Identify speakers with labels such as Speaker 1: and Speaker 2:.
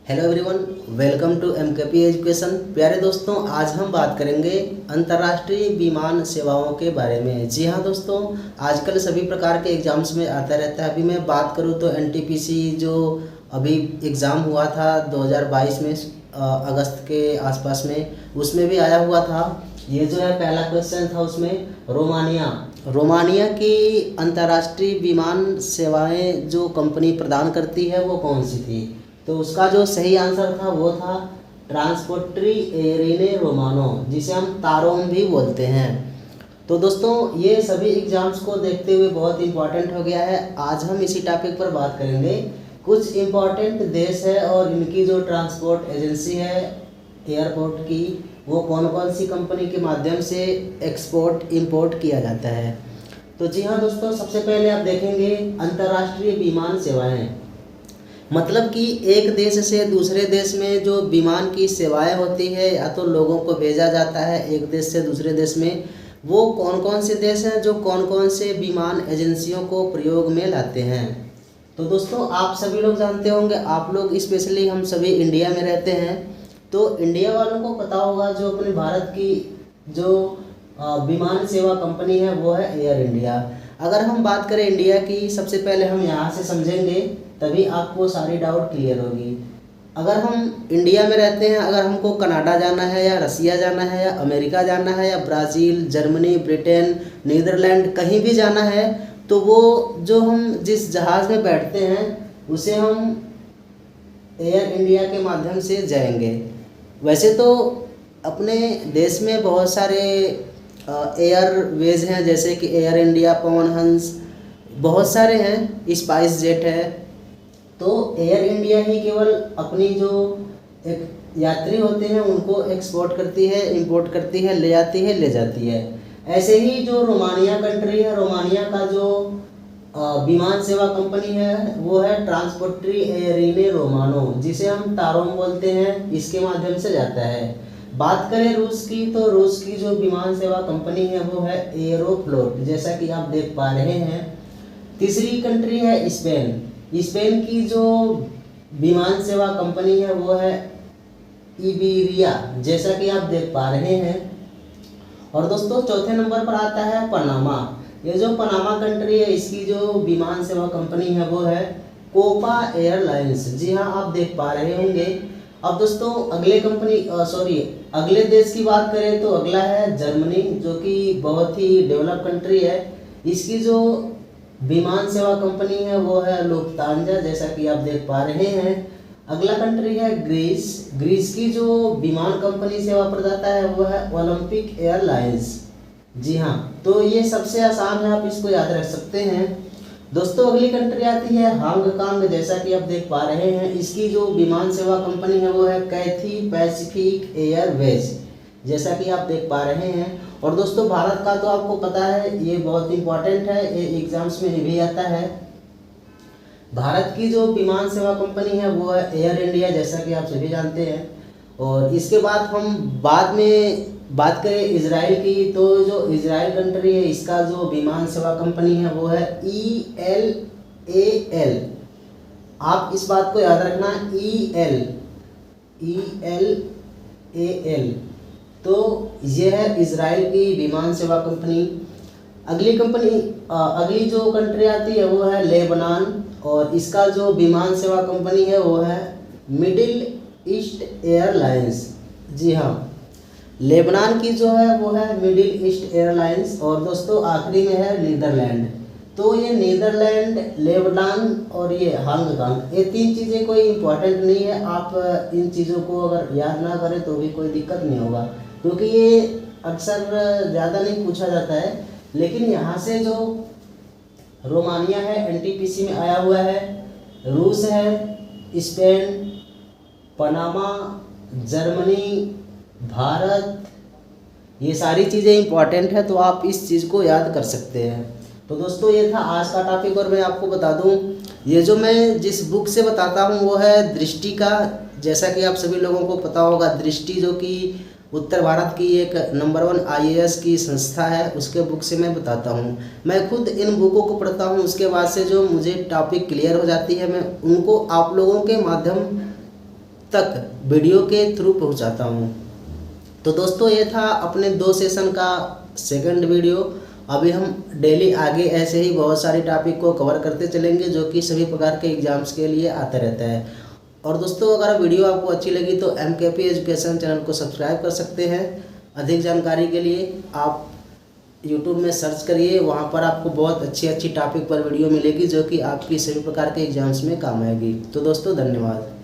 Speaker 1: Hello everyone, welcome to MKP education. प्यारे दोस्तों, आज हम बात करेंगे अंतर्राष्ट्रीय विमान सेवाओं के बारे में। जी हाँ दोस्तों, आजकल सभी प्रकार के एग्ज़ाम्स में आता रहता है। अभी मैं बात करूँ तो एनटीपीसी जो अभी एग्ज़ाम हुआ था 2022 में अगस्त के आसपास में, उसमें भी आया हुआ था। ये जो है पहला क्वेश्चन था उसमें रोमानिया की अंतर्राष्ट्रीय विमान सेवाएं जो कंपनी प्रदान करती है वो कौन सी थी। तो उसका जो सही आंसर था वो था ट्रांसपोर्ट्री एयरिने रोमानो, जिसे हम तारोम भी बोलते हैं। तो दोस्तों, ये सभी एग्जाम्स को देखते हुए बहुत इंपॉर्टेंट हो गया है। आज हम इसी टॉपिक पर बात करेंगे। कुछ इंपॉर्टेंट देश है और इनकी जो ट्रांसपोर्ट एजेंसी है एयरपोर्ट की, वो कौन कौन सी कंपनी के माध्यम से एक्सपोर्ट इंपोर्ट किया जाता है। तो जी हाँ दोस्तों, सबसे पहले आप देखेंगे अंतर्राष्ट्रीय विमान सेवाएं, मतलब कि एक देश से दूसरे देश में जो विमान की सेवाएं होती है या तो लोगों को भेजा जाता है एक देश से दूसरे देश में, वो कौन कौन से देश हैं जो कौन कौन से विमान एजेंसियों को प्रयोग में लाते हैं। तो दोस्तों, आप सभी लोग जानते होंगे, आप लोग स्पेशली हम सभी इंडिया में रहते हैं, तो इंडिया वालों को पता होगा जो अपने भारत की जो विमान सेवा कंपनी है वो है एयर इंडिया। अगर हम बात करें इंडिया की, सबसे पहले हम यहाँ से समझेंगे, तभी आपको सारी डाउट क्लियर होगी। अगर हम इंडिया में रहते हैं, अगर हमको कनाडा जाना है या रसिया जाना है या अमेरिका जाना है या ब्राज़ील, जर्मनी, ब्रिटेन, नीदरलैंड कहीं भी जाना है, तो वो जो हम जिस जहाज़ में बैठते हैं उसे हम एयर इंडिया के माध्यम से जाएंगे। वैसे तो अपने देश में बहुत सारे एयरवेज हैं, जैसे कि एयर इंडिया, पवन हंस, बहुत सारे हैं, स्पाइस जेट है। तो एयर इंडिया ही केवल अपनी जो एक यात्री होते हैं उनको एक्सपोर्ट करती है, इंपोर्ट करती है, ले जाती है, ले जाती है। ऐसे ही जो रोमानिया कंट्री है, रोमानिया का जो विमान सेवा कंपनी है वो है ट्रांसपोर्ट्री एयरिने रोमानो, जिसे हम तारोम बोलते हैं, इसके माध्यम से जाता है। बात करें रूस की, तो रूस की जो विमान सेवा कंपनी है वो है एरोफ्लोट, जैसा कि आप देख पा रहे हैं। तीसरी कंट्री है स्पेन। स्पेन की जो विमान सेवा कंपनी है वो है इबेरिया, जैसा कि आप देख पा रहे हैं। और दोस्तों, चौथे नंबर पर आता है पनामा। ये जो पनामा कंट्री है, इसकी जो विमान सेवा कंपनी है वो है कोपा एयरलाइंस। जी हाँ, आप देख पा रहे होंगे। अब दोस्तों, अगले देश की बात करें तो अगला है जर्मनी, जो कि बहुत ही डेवलप कंट्री है। इसकी जो विमान सेवा कंपनी है वो है लुफ्तांजा, जैसा कि आप देख पा रहे हैं। अगला कंट्री है ग्रीस। ग्रीस की जो विमान कंपनी सेवा प्रदाता है वो है ओलंपिक एयरलाइंस। जी हाँ, तो ये सबसे आसान है, आप इसको याद रख सकते हैं। दोस्तों, अगली कंट्री आती है हांगकांग, जैसा कि आप देख पा रहे हैं। इसकी जो विमान सेवा कंपनी है वो है कैथी पैसिफिक एयरवेज, जैसा कि आप देख पा रहे हैं। और दोस्तों, भारत का तो आपको पता है, ये बहुत इंपॉर्टेंट है, ये एग्जाम्स में भी आता है। भारत की जो विमान सेवा कंपनी है वो है एयर इंडिया, जैसा कि आप सभी जानते हैं। और इसके बाद हम बाद में बात करें इजराइल की, तो जो इजराइल कंट्री है, इसका जो विमान सेवा कंपनी है वो है ELAL। आप इस बात को याद रखना, ELAL। तो ये है इजराइल की विमान सेवा कंपनी। अगली जो कंट्री आती है वो है लेबनान, और इसका जो विमान सेवा कंपनी है वो है मिडिल ईस्ट एयरलाइंस। जी हाँ, लेबनान की जो है वो है मिडिल ईस्ट एयरलाइंस। और दोस्तों, आखिरी में है नीदरलैंड। तो ये नीदरलैंड, लेबनान और ये हांगकांग, ये तीन चीज़ें कोई इम्पोर्टेंट नहीं है। आप इन चीज़ों को अगर याद ना करें तो भी कोई दिक्कत नहीं होगा, क्योंकि ये अक्सर ज़्यादा नहीं पूछा जाता है। लेकिन यहाँ से जो रोमानिया है एनटीपीसी में आया हुआ है, रूस है, स्पेन, पनामा, जर्मनी, भारत, ये सारी चीज़ें इंपॉर्टेंट है, तो आप इस चीज़ को याद कर सकते हैं। तो दोस्तों, ये था आज का टॉपिक। और मैं आपको बता दूं, ये जो मैं जिस बुक से बताता हूँ वो है दृष्टि का, जैसा कि आप सभी लोगों को पता होगा। दृष्टि जो कि उत्तर भारत की एक नंबर 1 IAS की संस्था है, उसके बुक से मैं बताता हूँ। मैं खुद इन बुकों को पढ़ता हूँ, उसके बाद से जो मुझे टॉपिक क्लियर हो जाती है मैं उनको आप लोगों के माध्यम तक वीडियो के थ्रू पहुंचाता हूं। तो दोस्तों ये था अपने 2 सेशन का सेकंड वीडियो। अभी हम डेली आगे ऐसे ही बहुत सारी टॉपिक को कवर करते चलेंगे जो कि सभी प्रकार के एग्जाम्स के लिए आता रहता है। और दोस्तों अगर वीडियो आपको अच्छी लगी तो MKP एजुकेशन चैनल को सब्सक्राइब कर सकते हैं। अधिक जानकारी के लिए आप YouTube में सर्च करिए, वहाँ पर आपको बहुत अच्छी टॉपिक पर वीडियो मिलेगी जो कि आपकी सभी प्रकार के एग्जाम्स में काम आएगी। तो दोस्तों धन्यवाद।